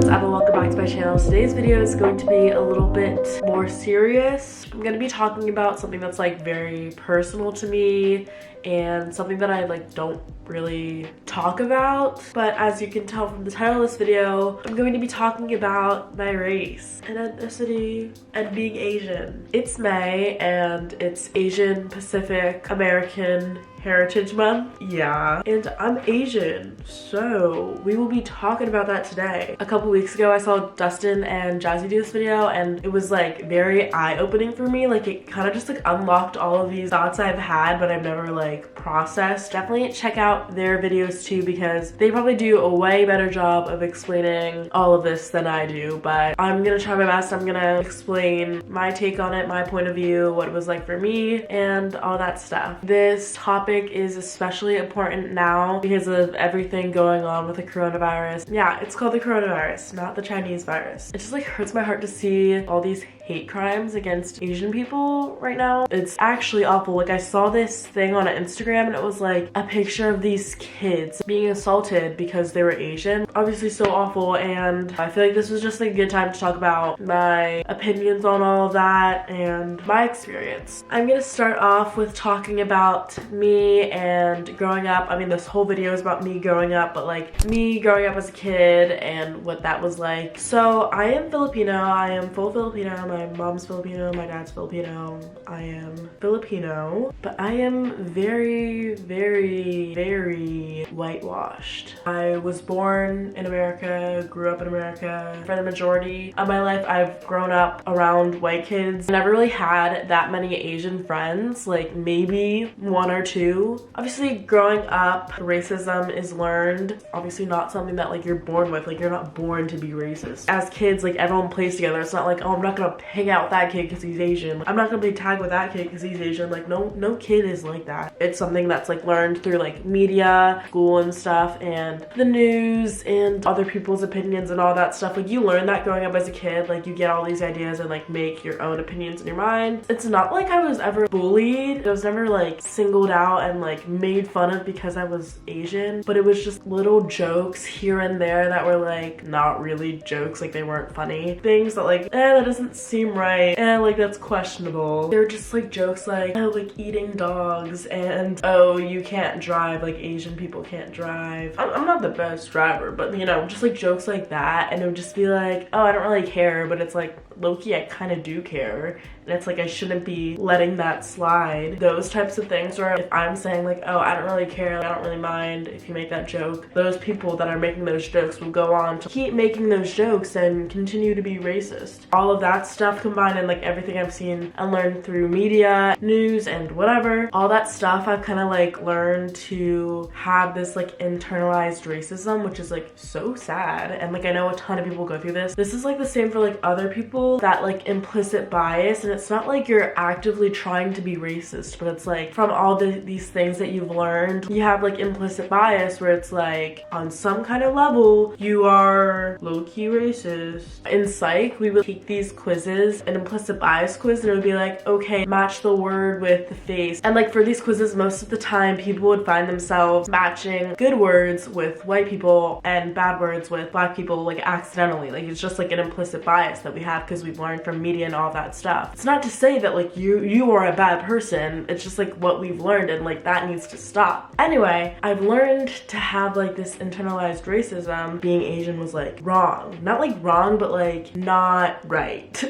up and welcome back to my channel. Today's video is going to be a little bit more serious. I'm going to be talking about something that's like very personal to me and something that I like don't really talk about. But as you can tell from the title of this video, I'm going to be talking about my race and ethnicity and being Asian. It's May and it's Asian Pacific American Heritage Month. Yeah, and I'm Asian, so we will be talking about that today. A couple weeks ago I saw Dustin and Jazzy do this video and it was like very eye-opening for me. Like it kind of just like unlocked all of these thoughts I've had but I've never like processed. Definitely check out their videos too because they probably do a way better job of explaining all of this than I do, but I'm gonna try my best. I'm gonna explain my take on it, my point of view, what it was like for me, and all that stuff. This topic is especially important now because of everything going on with the coronavirus. Yeah, it's called the coronavirus, not the Chinese virus. It just like hurts my heart to see all these hate crimes against Asian people right now. It's actually awful. Like I saw this thing on Instagram and it was like a picture of these kids being assaulted because they were Asian. Obviously so awful, and I feel like this was just like a good time to talk about my opinions on all of that and my experience. I'm gonna start off with talking about me and growing up. I mean, this whole video is about me growing up, but like me growing up as a kid and what that was like. So I am Filipino. I am full Filipino. My mom's Filipino, my dad's Filipino. I am Filipino, but I am very, very, very whitewashed. I was born in America, grew up in America. For the majority of my life, I've grown up around white kids. I never really had that many Asian friends, like maybe one or two. Obviously, growing up, racism is learned. Obviously not something that like you're born with. Like you're not born to be racist. As kids, like everyone plays together. It's not like, oh, I'm not gonna hang out with that kid because he's Asian. I'm not gonna be tagged with that kid because he's Asian. Like no kid is like that. It's something that's like learned through like media, school and stuff, and the news and other people's opinions and all that stuff. Like you learn that growing up as a kid. Like you get all these ideas and like make your own opinions in your mind. It's not like I was ever bullied. I was never like singled out and like made fun of because I was Asian, but it was just little jokes here and there that were like not really jokes. Like they weren't funny things that like, that doesn't seem right, and like that's questionable. They're just like jokes like, oh, like eating dogs, and oh, you can't drive, like Asian people can't drive. I'm not the best driver, but you know, just like jokes like that, and it would just be like, oh, I don't really care, but it's like low-key I kind of do care, and it's like I shouldn't be letting that slide. Those types of things where if I'm saying like, oh, I don't really care, I don't really mind if you make that joke, those people that are making those jokes will go on to keep making those jokes and continue to be racist. All of that stuff combined and like everything I've seen and learned through media, news, and whatever, all that stuff I've kind of like learned to have this like internalized racism, which is like so sad. And like I know a ton of people go through this. This is like the same for like other people, that like implicit bias, and it's not like you're actively trying to be racist, but it's like from all these things that you've learned, you have like implicit bias where it's like on some kind of level you are low-key racist. In psych, we would take these quizzes, an implicit bias quiz, and it would be like, okay, match the word with the face. And like for these quizzes, most of the time people would find themselves matching good words with white people and bad words with black people, like accidentally. Like it's just like an implicit bias that we have because we've learned from media and all that stuff. It's not to say that like you are a bad person. It's just like what we've learned, and like that needs to stop. Anyway, I've learned to have like this internalized racism. Being Asian was like wrong. Not like wrong, but like not right.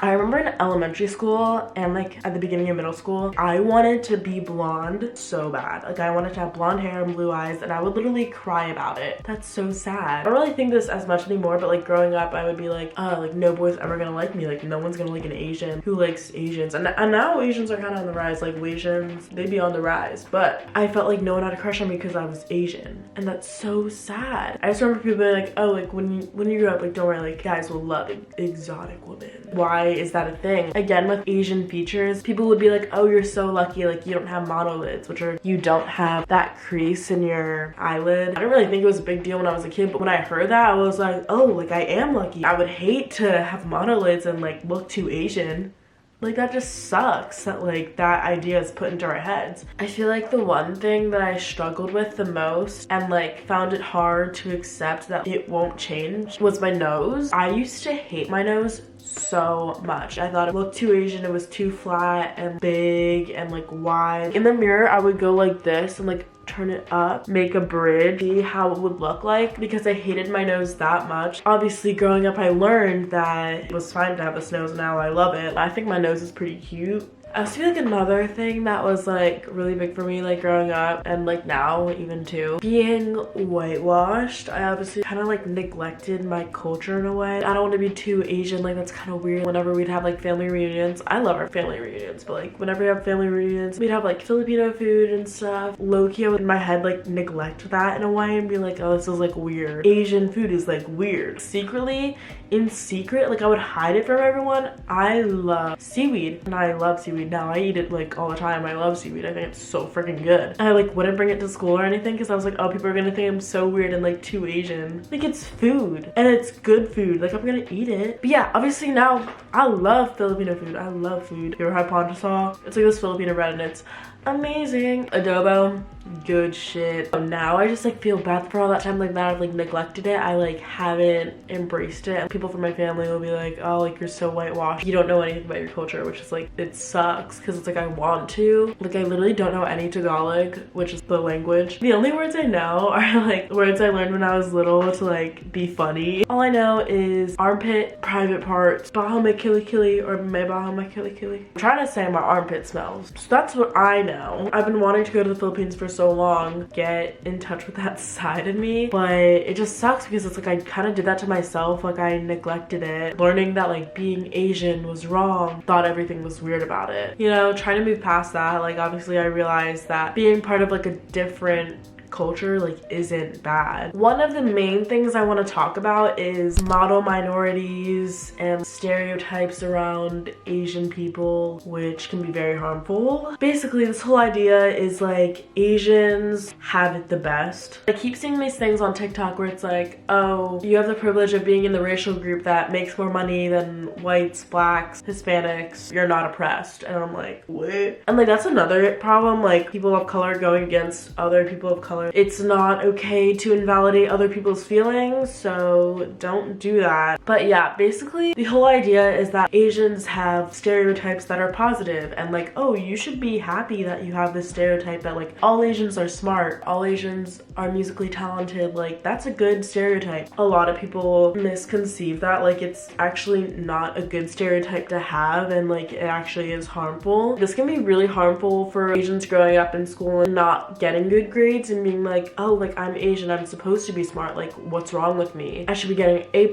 I remember in elementary school and like at the beginning of middle school, I wanted to be blonde so bad. Like I wanted to have blonde hair and blue eyes, and I would literally cry about it. That's so sad. I don't really think this as much anymore, but like growing up I would be like, oh, like no boy's ever gonna like me. Like no one's gonna like an Asian who likes Asians. And now Asians are kind of on the rise. Like Asians, they be on the rise, but I felt like no one had a crush on me because I was Asian, and that's so sad. I just remember people being like, oh, like when you grow up, like don't worry, like guys will love exotic women. Why is that a thing? Again, with Asian features, people would be like, oh, you're so lucky, like you don't have monolids, which are you don't have that crease in your eyelid. I didn't really think it was a big deal when I was a kid, but when I heard that, I was like, oh, like I am lucky. I would hate to have monolids and like look too Asian. Like, that just sucks that like that idea is put into our heads. I feel like the one thing that I struggled with the most and like found it hard to accept that it won't change was my nose. I used to hate my nose so much. I thought it looked too Asian. It was too flat and big and like wide. In the mirror, I would go like this and like turn it up, make a bridge, see how it would look like, because I hated my nose that much. Obviously, growing up, I learned that it was fine to have this nose. Now I love it. I think my nose is pretty cute. I feel like another thing that was like really big for me like growing up and like now even too, being whitewashed. I obviously kind of like neglected my culture in a way. I don't want to be too Asian, like that's kind of weird. Whenever we'd have like family reunions, I love our family reunions, but like whenever we have family reunions, we'd have like Filipino food and stuff. Low-key, I would in my head like neglect that in a way and be like, oh, this is like weird. Asian food is like weird. Secretly, in secret, like I would hide it from everyone. I love seaweed and I love seaweed. Now I eat it like all the time. I love seaweed. I think it's so freaking good. I like wouldn't bring it to school or anything because I was like, oh, people are gonna think I'm so weird and like too Asian. Like, it's food and it's good food. Like, I'm gonna eat it. But yeah, obviously now I love Filipino food. I love food. You ever had ponchasal? It's like this Filipino bread and it's amazing. Adobo, good shit. Now I just like feel bad for all that time like that I've like neglected it. I like haven't embraced it, and people from my family will be like, oh, like you're so whitewashed, you don't know anything about your culture, which is like, it sucks because it's like I want to. Like, I literally don't know any Tagalog, which is the language. The only words I know are like words I learned when I was little to like be funny. All I know is armpit, private parts, baho may kili kili, or may baho may kili kili. I'm trying to say my armpit smells. So that's what I know. I've been wanting to go to the Philippines for so long, get in touch with that side of me, but it just sucks because it's like I kind of did that to myself. Like, I neglected it. Learning that like being Asian was wrong, thought everything was weird about it. You know, trying to move past that, like obviously I realized that being part of like a different culture like isn't bad. One of the main things I want to talk about is model minorities and stereotypes around Asian people, which can be very harmful. Basically, this whole idea is like Asians have it the best. I keep seeing these things on TikTok where it's like, oh, you have the privilege of being in the racial group that makes more money than whites, blacks, Hispanics, you're not oppressed. And I'm like, what? And like, that's another problem, like people of color going against other people of color. It's not okay to invalidate other people's feelings, so don't do that. But yeah, basically the whole idea is that Asians have stereotypes that are positive, and like, oh, you should be happy that you have this stereotype that like all Asians are smart, all Asians are musically talented. Like, that's a good stereotype. A lot of people misconceive that, like it's actually not a good stereotype to have, and like it actually is harmful. This can be really harmful for Asians growing up in school and not getting good grades and being like, oh, like I'm Asian, I'm supposed to be smart, like what's wrong with me? I should be getting A+,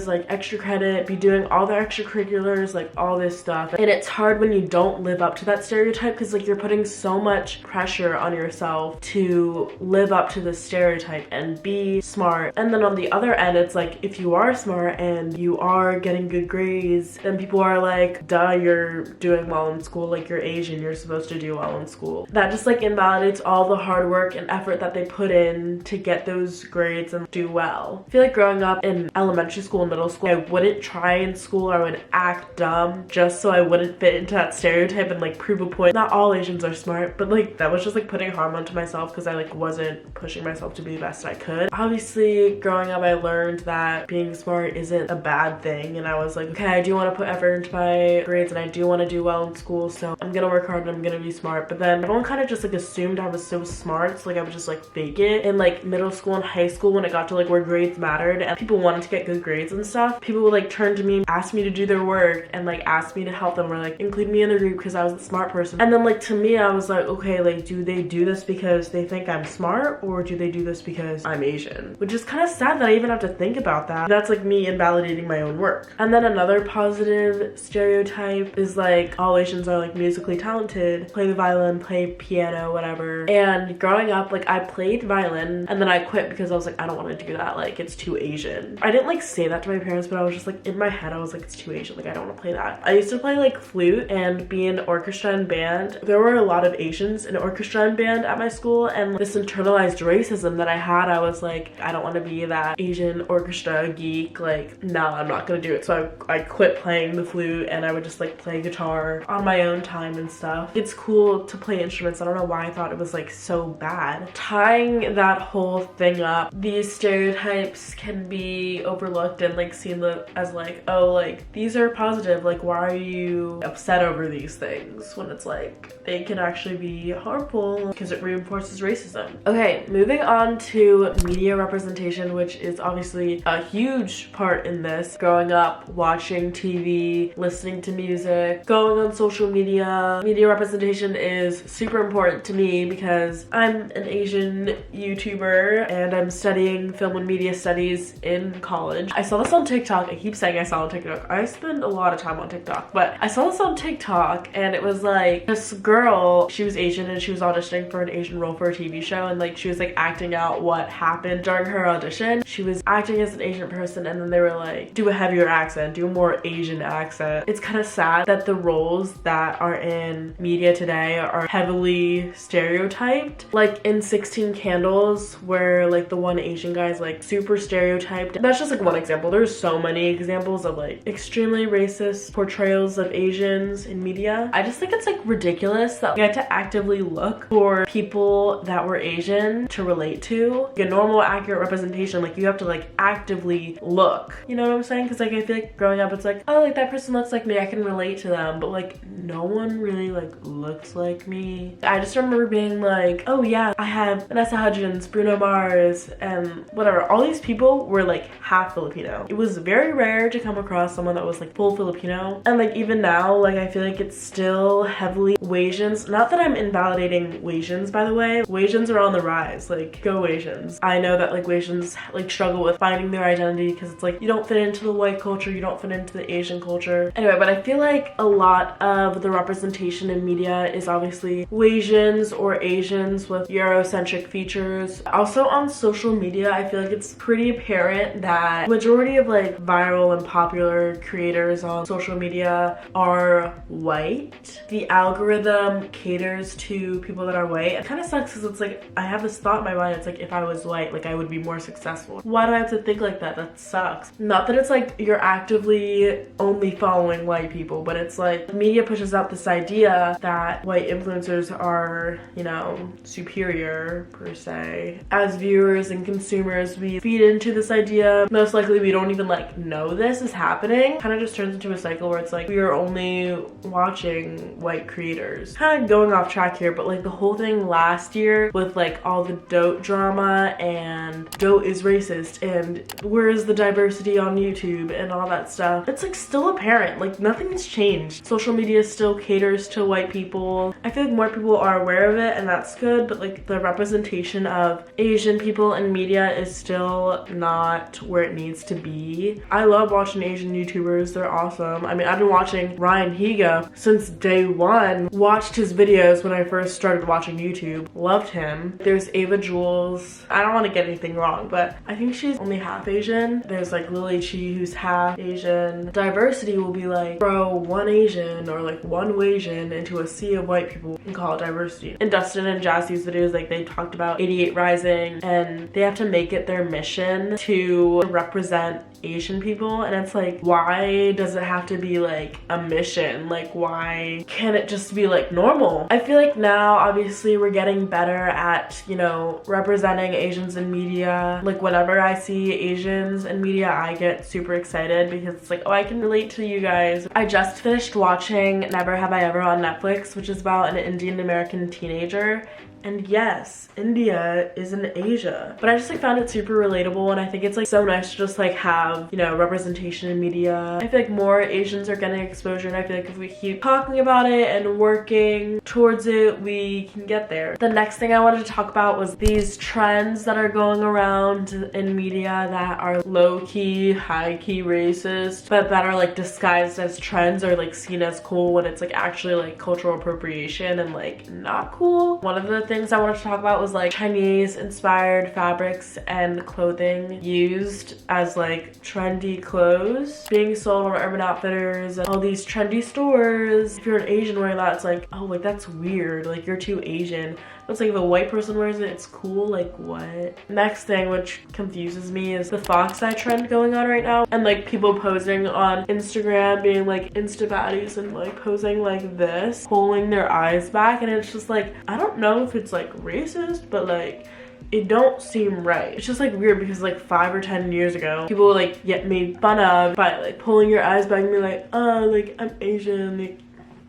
like extra credit, be doing all the extracurriculars, like all this stuff. And it's hard when you don't live up to that stereotype because like you're putting so much pressure on yourself to live up to this stereotype and be smart. And then on the other end, it's like if you are smart and you are getting good grades, then people are like, duh, you're doing well in school, like you're Asian, you're supposed to do well in school. That just like invalidates all the hard work and effort that they put in to get those grades and do well. I feel like growing up in elementary school and middle school, I wouldn't try in school, I would act dumb just so I wouldn't fit into that stereotype and like prove a point. Not all Asians are smart, but like that was just like putting harm onto myself because I like wasn't pushing myself to be the best I could. Obviously, growing up, I learned that being smart isn't a bad thing, and I was like, okay, I do want to put effort into my grades and I do want to do well in school, so I'm gonna work hard and I'm gonna be smart. But then everyone kind of just like assumed I was so smart, so like I would just like fake it. In like middle school and high school, when it got to like where grades mattered and people wanted to get good grades and stuff, people would like turn to me, ask me to do their work, and like ask me to help them, or like include me in the group because I was the smart person. And then like to me, I was like, okay, like do they do this because they think I'm smart, or do they do this because I'm Asian? Which is kind of sad that I even have to think about that. That's like me invalidating my own work. And then another positive stereotype is like all Asians are like musically musically talented, play the violin, play piano, whatever. And growing up, like I played violin and then I quit because I was like, I don't want to do that, like it's too Asian. I didn't like say that to my parents, but I was just like, in my head I was like, it's too Asian, like I don't want to play that. I used to play like flute and be in orchestra and band. There were a lot of Asians in orchestra and band at my school, and this internalized racism that I had, I was like, I don't want to be that Asian orchestra geek, like nah, I'm not gonna do it. So I quit playing the flute and I would just like play guitar on my own time and stuff. It's cool to play instruments. I don't know why I thought it was like so bad. Tying that whole thing up, these stereotypes can be overlooked and like seen as like, oh, like these are positive, like why are you upset over these things, when it's like they can actually be harmful because it reinforces racism. Okay, moving on to media representation, which is obviously a huge part in this. Growing up, watching TV, listening to music, going on social media. Media representation is super important to me because I'm an Asian YouTuber and I'm studying film and media studies in college. I saw this on TikTok. I keep saying I saw it on TikTok. I spend a lot of time on TikTok, but I saw this on TikTok and it was like this girl, she was Asian and she was auditioning for an Asian role for a TV show, and like she was like acting out what happened during her audition. She was acting as an Asian person and then they were like, do a heavier accent, do a more Asian accent. It's kind of sad that the roles that are in media today are heavily stereotyped. Like in 16 Candles, where like the one Asian guy is like super stereotyped. That's just like one example. There's so many examples of like extremely racist portrayals of Asians in media. I just think it's like ridiculous that we had to actively look for people that were Asian to relate to. Like, a normal, accurate representation, like you have to like actively look. You know what I'm saying? Because like I feel like growing up, it's like, oh, like that person looks like me, I can relate to them, but like no one really like looks like me. I just remember being like, oh yeah, I have Vanessa Hudgens, Bruno Mars, and whatever. All these people were like half Filipino. It was very rare to come across someone that was like full Filipino. And like even now, like I feel like it's still heavily Wasians. Not that I'm invalidating Wasians, by the way. Wasians are on the rise, like go Wasians. I know that like Wasians like struggle with finding their identity because it's like you don't fit into the white culture, you don't fit into the Asian culture. Anyway, but I feel like a lot of the representation in media is obviously Wasians or Asians with Eurocentric features. Also on social media, I feel like it's pretty apparent that majority of like viral and popular creators on social media are white. The algorithm caters to people that are white. It kind of sucks because it's like I have this thought in my mind, it's like if I was white, like I would be more successful. Why do I have to think like that? That sucks. Not that it's like you're actively only following white people, but it's like media pushes out this idea that white influencers are, you know, superior per se. As viewers and consumers, we feed into this idea. Most likely we don't even like know this is happening. Kind of just turns into a cycle where it's like we are only watching white creators. Kind of going off track here, but like the whole thing last year with like all the dote drama and dote is racist and where is the diversity on YouTube and all that stuff. It's like still apparent, like nothing's changed. Social media still caters to white people. I feel like more people are aware of it and that's good, but like the representation of Asian people in media is still not where it needs to be. I love watching Asian YouTubers, they're awesome. I mean, I've been watching Ryan Higa since day one. Watched his videos when I first started watching YouTube. Loved him. There's Ava Jules. I don't want to get anything wrong, but I think she's only half Asian. There's like Lily Chi who's half Asian. Diversity will be like throw one Asian or like one Wasian into a sea of white people and call it diversity. In Dustin and Jazzy's videos, like they talked about 88 Rising and they have to make it their mission to represent Asian people, and it's like, why does it have to be like a mission? Like why can't it just be like normal? I feel like now obviously we're getting better at, you know, representing Asians in media. Like whenever I see Asians in media, I get super excited because it's like, oh, I can relate to you guys. I just finished watching Never Have I Ever on Netflix, which is about an Indian American teenager. And yes, India is in Asia. But I just like found it super relatable, and I think it's like so nice to just like have, you know, representation in media. I feel like more Asians are getting exposure, and I feel like if we keep talking about it and working towards it, we can get there. The next thing I wanted to talk about was these trends that are going around in media that are low-key, high-key racist, but that are like disguised as trends or like seen as cool when it's like actually like cultural appropriation and like not cool. One of the things I wanted to talk about was like Chinese inspired fabrics and clothing used as like trendy clothes being sold on Urban Outfitters and all these trendy stores. If you're an Asian wearing that, it's like, oh, like that's weird, like you're too Asian. It's like if a white person wears it, it's cool, like what? Next thing, which confuses me, is the fox eye trend going on right now, and like people posing on Instagram being like Insta baddies and like posing like this, pulling their eyes back, and it's just like, I don't know if it's like racist, but like it don't seem right. It's just like weird because like 5 or 10 years ago, people like get made fun of by like pulling your eyes back and be like, oh, like I'm Asian, like,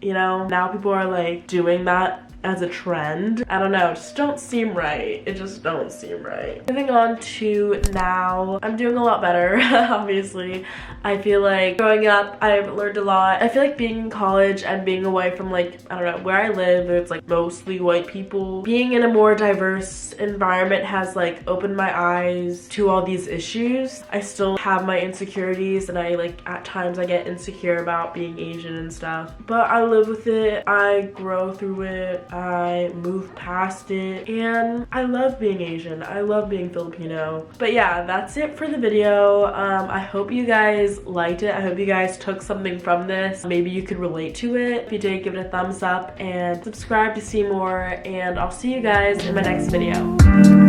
you know? Now people are like doing that as a trend. I don't know, it just don't seem right. It just don't seem right. Moving on to now, I'm doing a lot better, obviously. I feel like growing up, I've learned a lot. I feel like being in college and being away from like, I don't know, where I live, it's like mostly white people. Being in a more diverse environment has like opened my eyes to all these issues. I still have my insecurities, and I like at times I get insecure about being Asian and stuff, but I live with it. I grow through it. I move past it, and I love being Asian. I love being Filipino. But yeah, that's it for the video. I hope you guys liked it. I hope you guys took something from this. Maybe you could relate to it. If you did, give it a thumbs up and subscribe to see more, and I'll see you guys in my next video.